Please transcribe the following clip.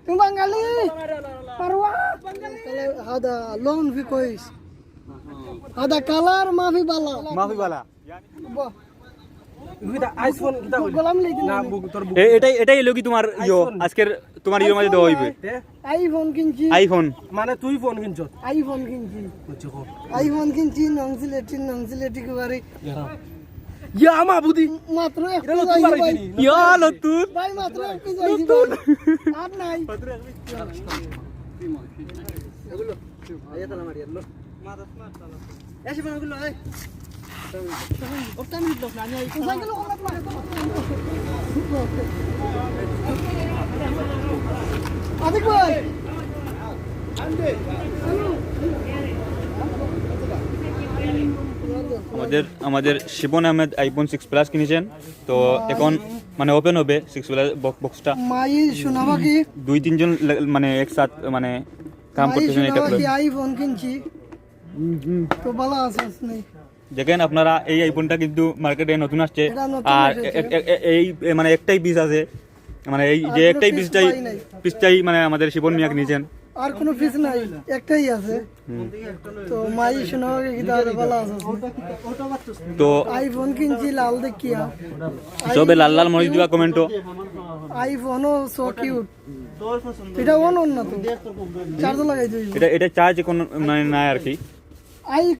তুমি বাঙালি পারওয়া হাদা loan V কইস হাদা কালার মাফি বালা গোলাম লেগে না এটাই এলো কি তোমার আজকের তোমার মাঝে দেওয়া হইবে আইফোন কিনছি আইফোন মানে তুই ফোন কিনছ আইফোন কিনছি নংসিলেটি করে ইয়া আমা বুদি মাত্র এটা নতুন বানাইছি ইয়া নতুন ভাই মাত্র এক পিস আইছি আর নাই এগুলো আয়া তালা মারি আলো এসে বানাগুলো এই ওটা নিত না আমি এই সাইকেল ওখানে মারে আদিক ভাই আমাদের শিবন আহমেদ আইফোন 6 প্লাস কিনেছেন তো এখন মানে ওপেন হবে 6 প্লাস বক্সটা মাই শোনাবা কি 2-3 জন মানে একসাথ মানে কাম করতেছেন এটা কি আইফোন কিনছি তো ভালো আছে নাই দেখেন আপনারা এই আইফোনটা কিন্তু মার্কেটে নতুন আসছে এটা নতুন আর এসেছে। এই মানে একটাই পিস আছে মানে এই যে আর একটাই কোনো পিসটাই মানে আমাদের শিবন মিয়া কিনেছেন আর কোনো পিস নাই একটাই আছে তো মাই শোনাবা কি দাদা ভালো আছে তো আইফোন কিনছি লাল দেখিয়া সবে লাল লাল মরিচ দিবা কমেন্টও আইফোনও সো কিউট এটা অন না তো চার্জ লাগাই দিই এটা চার্জ কোন মানে নাই আর কি আই